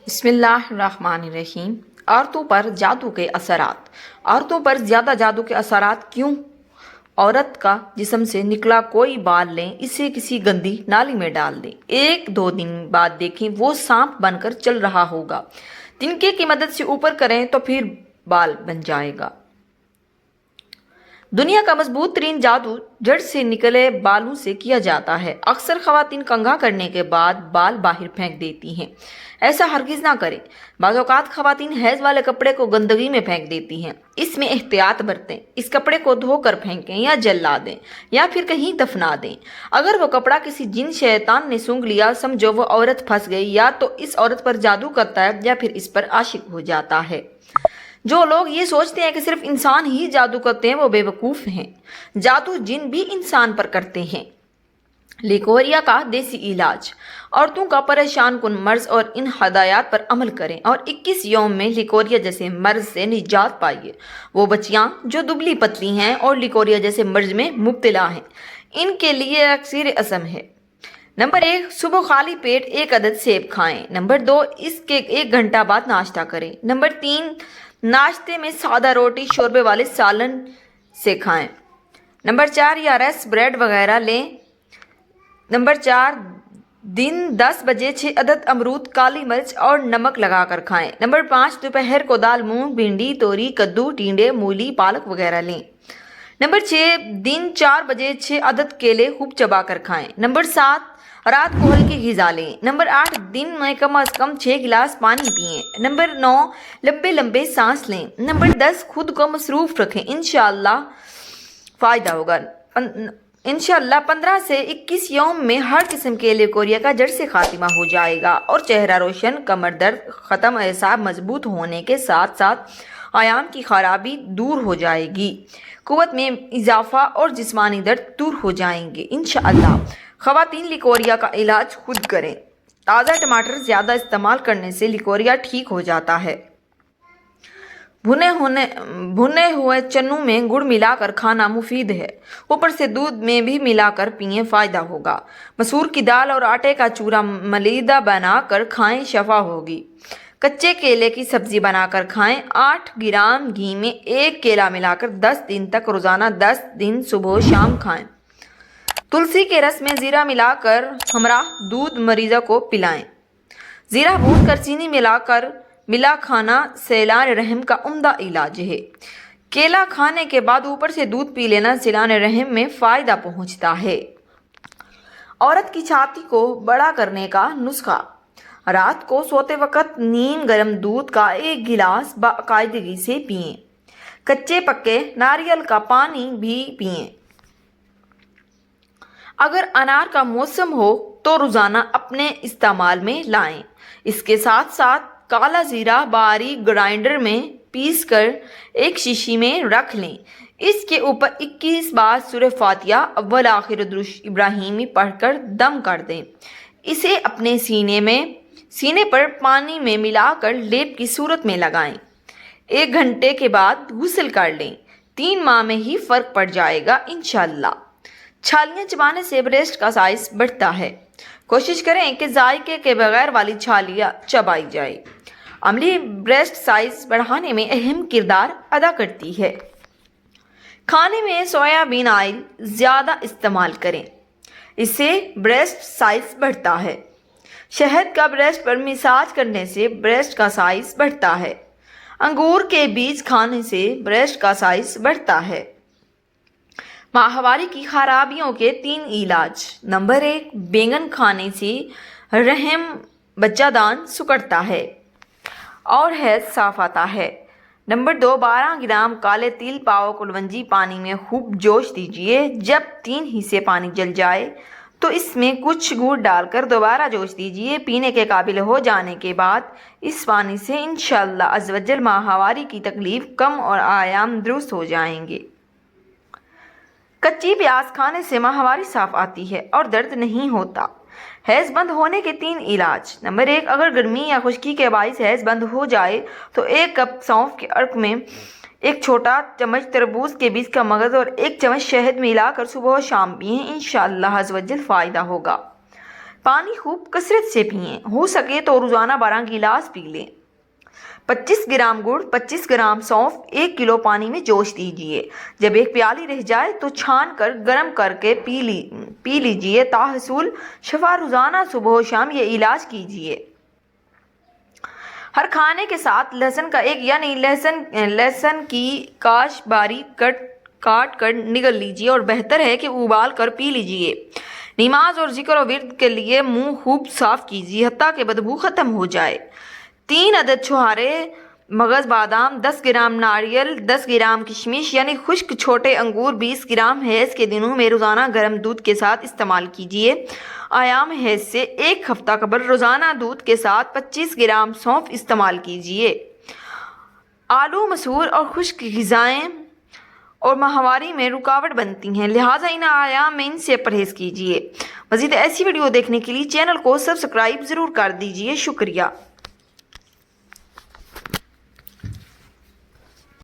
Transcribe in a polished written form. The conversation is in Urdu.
بسم اللہ الرحمن الرحیم۔ عورتوں پر جادو کے اثرات۔ عورتوں پر زیادہ جادو کے اثرات کیوں؟ عورت کا جسم سے نکلا کوئی بال لیں، اسے کسی گندی نالی میں ڈال دیں، 1-2 دن بعد دیکھیں وہ سانپ بن کر چل رہا ہوگا۔ تنکے کی مدد سے اوپر کریں تو پھر بال بن جائے گا۔ دنیا کا مضبوط ترین جادو جڑ سے نکلے بالوں سے کیا جاتا ہے۔ اکثر خواتین کنگھا کرنے کے بعد بال باہر پھینک دیتی ہیں۔ ایسا ہرگز نہ کریں۔ بعض اوقات خواتین حیض والے کپڑے کو گندگی میں پھینک دیتی ہیں۔ اس میں احتیاط برتیں۔ اس کپڑے کو دھو کر پھینکیں یا جلا دیں یا پھر کہیں دفنا دیں۔ اگر وہ کپڑا کسی جن شیطان نے سونگھ لیا، سمجھو وہ عورت پھنس گئی، یا تو اس عورت پر جادو کرتا ہے یا پھر اس پر عاشق ہو جاتا ہے۔ جو لوگ یہ سوچتے ہیں کہ صرف انسان ہی جادو کرتے ہیں وہ بے وقوف ہیں۔ جادو جن بھی انسان پر کرتے ہیں۔ لیکوریا کا دیسی علاج۔ عورتوں کا پریشان کن مرض اور ان ہدایات پر عمل کریں اور 21 یوم میں لیکوریا جیسے مرض سے نجات پائیے۔ وہ بچیاں جو دبلی پتلی ہیں اور لیکوریا جیسے مرض میں مبتلا ہیں، ان کے لیے اکسیر اعظم ہے۔ نمبر 1، صبح خالی پیٹ 1 عدد سیب کھائیں۔ نمبر 2، اس کے 1 گھنٹہ بعد ناشتہ کریں۔ نمبر 3، ناشتے میں سادہ روٹی شوربے والے سالن سے کھائیں۔ نمبر 4، یا رس بریڈ وغیرہ لیں۔ نمبر 4، دن 10 بجے 6 عدد امرود کالی مرچ اور نمک لگا کر کھائیں۔ نمبر 5، دوپہر کو دال مونگ، بھنڈی، توری، کدو، ٹینڈے، مولی، پالک وغیرہ لیں۔ نمبر 6، دن 4 بجے 6 عدد کیلے خوب چبا کر کھائیں۔ نمبر 7، رات کو ہلکی غذا لیں۔ نمبر 8، دن میں کم از کم 6 گلاس پانی پئیں۔ نمبر 9، لمبے لمبے سانس لیں۔ نمبر 10، خود کو مصروف رکھیں، انشاءاللہ فائدہ ہوگا۔ انشاءاللہ 15 سے 21 یوم میں ہر قسم کے لیکوریا کا جڑ سے خاتمہ ہو جائے گا اور چہرہ روشن، کمر درد ختم، اعصاب مضبوط ہونے کے ساتھ ساتھ ایام کی خرابی دور ہو جائے گی، قوت میں اضافہ اور جسمانی درد دور ہو جائیں گے انشاءاللہ۔ خواتین لیکوریا کا علاج خود کریں۔ تازہ ٹماٹر زیادہ استعمال کرنے سے لیکوریا ٹھیک ہو جاتا ہے۔ بھنے ہوئے چنوں میں گڑ ملا کر کھانا مفید ہے، اوپر سے دودھ میں بھی ملا کر پئیں، فائدہ ہوگا۔ مسور کی دال اور آٹے کا چورا ملیدہ بنا کر کھائیں، شفا ہوگی۔ کچے کیلے کی سبزی بنا کر کھائیں۔ 8 گرام گھی میں 1 کیلا ملا کر 10 دن تک روزانہ 10 دن صبح و شام کھائیں۔ تلسی کے رس میں زیرہ ملا کر ہمراہ دودھ مریضہ کو پلائیں۔ زیرہ بھون کر چینی ملا کھانا سیلان رحم کا عمدہ علاج ہے۔ کیلا کھانے کے بعد اوپر سے دودھ پی لینا سیلان رحم میں فائدہ پہنچتا ہے۔ عورت کی چھاتی کو بڑا کرنے کا نسخہ۔ رات کو سوتے وقت نیم گرم دودھ کا 1 گلاس باقاعدگی سے پئیں۔ کچے پکے ناریل کا پانی بھی پئیں۔ اگر انار کا موسم ہو تو روزانہ اپنے استعمال میں لائیں۔ اس کے ساتھ ساتھ کالا زیرہ باریک گرائنڈر میں پیس کر ایک شیشی میں رکھ لیں۔ اس کے اوپر 21 بار سورہ فاتحہ اول آخر درود ابراہیمی پڑھ کر دم کر دیں۔ اسے اپنے سینے پر پانی میں ملا کر لیپ کی صورت میں لگائیں۔ 1 گھنٹے کے بعد غسل کر لیں۔ 3 ماہ میں ہی فرق پڑ جائے گا انشاءاللہ۔ چھالیاں چبانے سے بریسٹ کا سائز بڑھتا ہے۔ کوشش کریں کہ ذائقے کے بغیر والی چھالیاں چبائی جائے۔ عملی بریسٹ سائز بڑھانے میں اہم کردار ادا کرتی ہے۔ کھانے میں سویا بین آئل زیادہ استعمال کریں، اس سے بریسٹ سائز بڑھتا ہے۔ شہد کا بریسٹ پر مساج کرنے سے بریسٹ کا سائز بڑھتا ہے۔ انگور کے بیج کھانے سے بریسٹ کا سائز بڑھتا ہے۔ ماہواری کی خرابیوں کے 3 علاج۔ نمبر 1، بینگن کھانے سے رحم بچہ دان سکڑتا ہے اور حیض صاف آتا ہے۔ نمبر 2، 12 گرام کالے تل پاؤ کلونجی پانی میں خوب جوش دیجیے۔ جب 3 حصے پانی جل جائے تو اس میں کچھ گڑ ڈال کر دوبارہ جوش دیجیے۔ پینے کے قابل ہو جانے کے بعد اس پانی سے انشاءاللہ عزوجل ماہواری کی تکلیف کم اور ایام درست ہو جائیں گے۔ کچی پیاز کھانے سے ماہواری صاف آتی ہے اور درد نہیں ہوتا۔ حیض بند ہونے کے 3 علاج۔ نمبر 1، اگر گرمی یا خشکی کے باعث حیض بند ہو جائے تو 1 کپ سونف کے عرق میں 1 چھوٹا چمچ تربوز کے بیج کا مغز اور 1 چمچ شہد ملا کر صبح و شام پئیں، انشاءاللہ عزوجل فائدہ ہوگا۔ پانی خوب کثرت سے پئیں، ہو سکے تو روزانہ 12 گلاس پی لیں۔ 25 گرام گڑ، 25 گرام سونف 1 کلو پانی میں جوش دیجیے۔ جب ایک پیالی رہ جائے تو چھان کر گرم کر کے پی لیجیے۔ تاحصول شفا روزانہ صبح و شام یہ علاج کیجیے۔ ہر کھانے کے ساتھ لہسن کا لہسن کی کاش باریک کاٹ کر نگل لیجیے اور بہتر ہے کہ ابال کر پی لیجیے۔ نماز اور ذکر و ورد کے لیے منہ خوب صاف کیجیے حتیٰ کہ بدبو ختم ہو جائے۔ 3 عدد چھہارے مغز بادام، 10 گرام ناریل، 10 گرام کشمش یعنی خشک چھوٹے انگور، 20 گرام حیض کے دنوں میں روزانہ گرم دودھ کے ساتھ استعمال کیجیے۔ ایام حیض سے 1 ہفتہ قبل روزانہ دودھ کے ساتھ 25 گرام سونف استعمال کیجیے۔ آلو، مسور اور خشک غذائیں اور ماہواری میں رکاوٹ بنتی ہیں، لہٰذا ان ایام میں ان سے پرہیز کیجیے۔ مزید ایسی ویڈیو دیکھنے کے لیے چینل کو سبسکرائب ضرور کر دیجیے۔ شکریہ۔